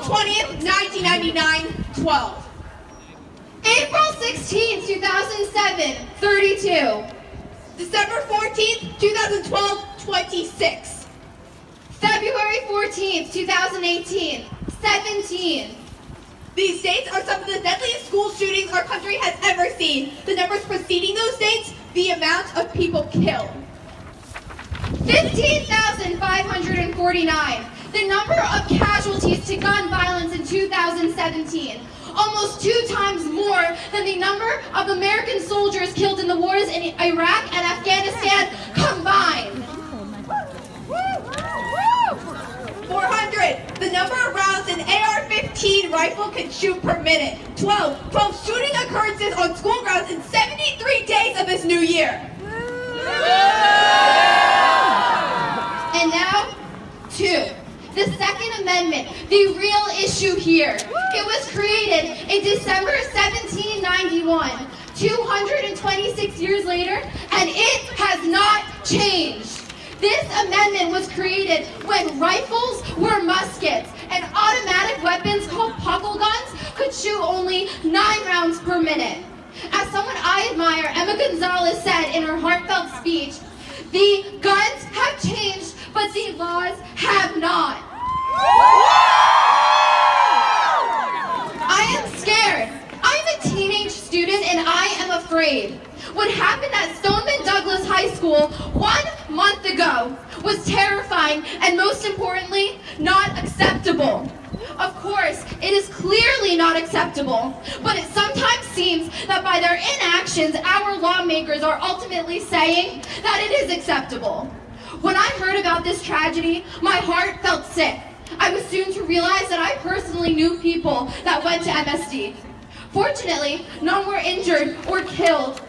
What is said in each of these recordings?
20th, 1999, 12. April 16th, 2007, 32. December 14th, 2012, 26. February 14th, 2018, 17. These dates are some of the deadliest school shootings our country has ever seen. The numbers preceding those dates, the amount of people killed. 15,549, the number of casualties to gun violence in 2017. Almost 2 times more than the number of American soldiers killed in the wars in Iraq and Afghanistan combined. 400, the number of rounds an AR-15 rifle can shoot per minute. 12 shooting occurrences on school grounds in 73 days of this new year. And now, 2. The Second Amendment, the real issue here. It was created in December 1791, 226 years later, and it has not changed. This amendment was created when rifles were muskets and automatic weapons called puckle guns could shoot only 9 rounds per minute. As someone I admire, Emma Gonzalez, said in her heartfelt speech, the guns have changed, but the laws have not. I am scared. I'm a teenage student and I am afraid. What happened at Stoneman Douglas High School 1 month ago was terrifying and, most importantly, not acceptable. Of course, it is clearly not acceptable, but it sometimes seems that by their inactions, our lawmakers are ultimately saying that it is acceptable. When I heard about this tragedy, my heart felt sick. I was soon to realize that I personally knew people that went to MSD. Fortunately, none were injured or killed.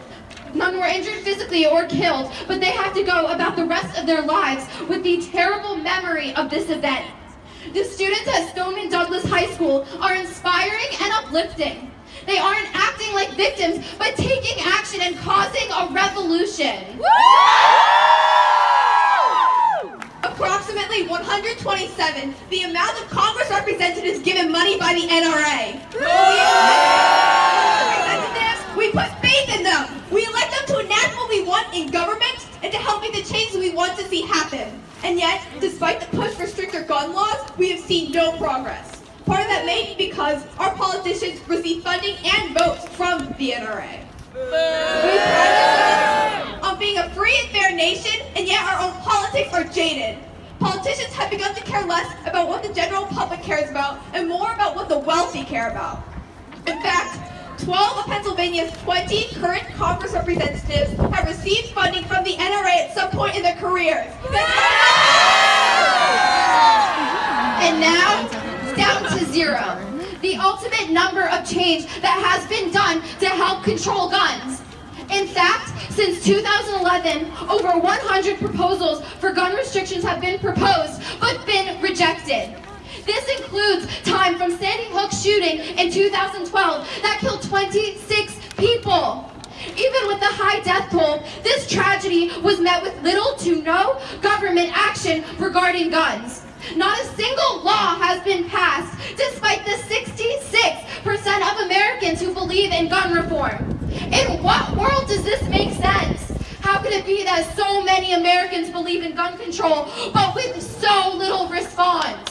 None were injured physically or killed, but they have to go about the rest of their lives with the terrible memory of this event. The students at Stoneman Douglas High School are inspiring and uplifting. They aren't acting like victims, but taking action and causing a revolution. Approximately 127, the amount of Congress representatives given money by the NRA. We put faith in them. We elect them to enact what we want in government and to help make the changes we want to see happen. And yet, despite the push for stricter gun laws, we have seen no progress. Part of that may be because our politicians receive funding and votes from the NRA. We pride ourselves on being a free and fair nation, and yet our own politics are jaded. Politicians have begun to care less about what the general public cares about and more about what the wealthy care about. In fact, 12 of Pennsylvania's 20 current Congress representatives have received funding from the NRA at some point in their careers. And now, down to 0. The ultimate number of change that has been done to help control guns. In fact, since 2011, over 100 proposals for gun restrictions have been proposed, but been rejected. This includes time from Sandy Hook shooting in 2012 that killed 26 people. Even with the high death toll, this tragedy was met with little to no government action regarding guns. Not a single law has been passed, despite the 66% of Americans who believe in gun reform. In what world does this make sense? How could it be that so many Americans believe in gun control, but with so little response?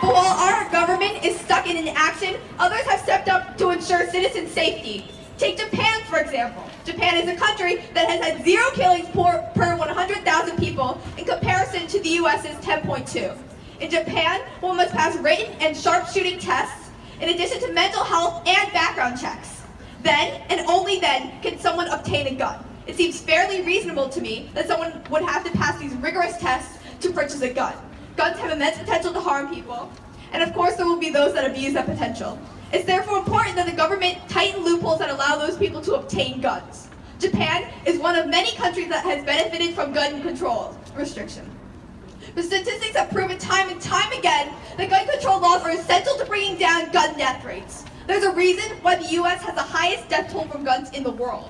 But while our government is stuck in inaction, others have stepped up to ensure citizen safety. Take Japan, for example. Japan is a country that has had 0 killings per 100,000 people in comparison to the US's 10.2. In Japan, one must pass written and sharpshooting tests in addition to mental health and background checks. Then, and only then, can someone obtain a gun. It seems fairly reasonable to me that someone would have to pass these rigorous tests to purchase a gun. Guns have immense potential to harm people, and of course there will be those that abuse that potential. It's therefore important that the government tighten loopholes that allow those people to obtain guns. Japan is one of many countries that has benefited from gun control restriction. But statistics have proven time and time again that gun control laws are essential to bringing down gun death rates. There's a reason why the US has the highest death toll from guns in the world.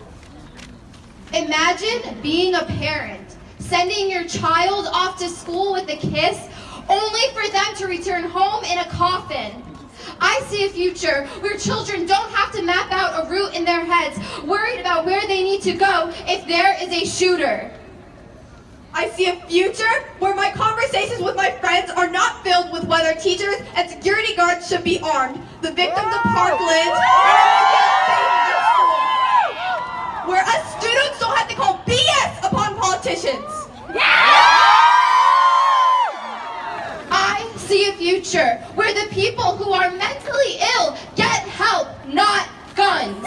Imagine being a parent, Sending your child off to school with a kiss, only for them to return home in a coffin. I see a future where children don't have to map out a route in their heads, worried about where they need to go if there is a shooter. I see a future where my conversations with my friends are not filled with whether teachers and security guards should be armed, the victims of Parkland, where us students don't have to call BS upon politicians. I see a future where the people who are mentally ill get help, not guns.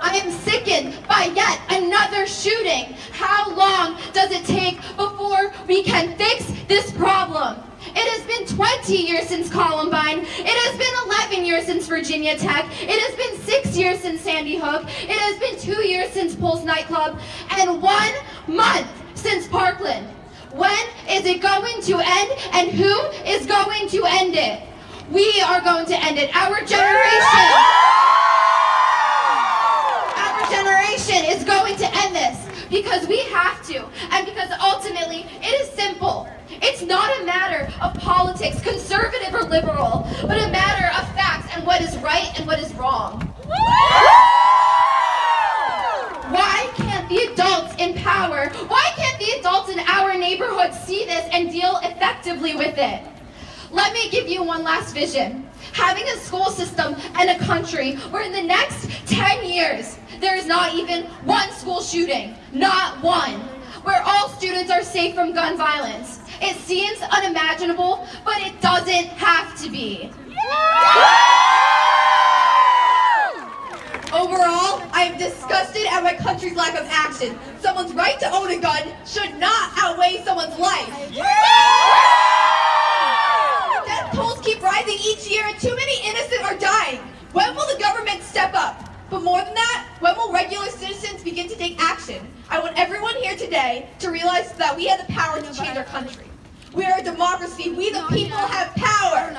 I am sickened by yet another shooting. How long does it take before we can fix this problem? It has been 20 years since Columbine. It has been 11 years since Virginia Tech. It has been 6 years since Sandy Hook. It has been 2 years since Pulse nightclub. And 1 month since Parkland. When is it going to end, and who is going to end it? We are going to end it. Our generation is going to end this because we have to, and because ultimately it is simple. It's not a matter of politics, conservative or liberal, but a matter of facts and what is right and what is wrong. Why can't the adults in power, why can't the adults in our neighborhood see this and deal effectively with it? Let me give you one last vision. Having a school system and a country where in the next 10 years, there is not even one school shooting, not one, where all students are safe from gun violence. It seems unimaginable, but it doesn't have to be. Overall, I am disgusted at my country's lack of action. Someone's right to own a gun should not outweigh someone's life. Death tolls keep rising each year and too many innocent are dying. When will the government step up? But more than that, when will regular citizens begin to take action? I want everyone here today to realize that we have the power to change our country. We are a democracy. We the people have power.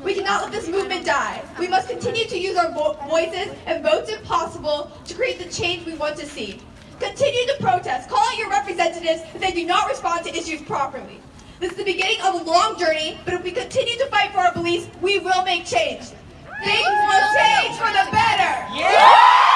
We cannot let this movement die. We must continue to use our voices and votes if possible to create the change we want to see. Continue to protest. Call out your representatives if they do not respond to issues properly. This is the beginning of a long journey, but if we continue to fight for our beliefs, we will make change. Things will change for the better. Yeah!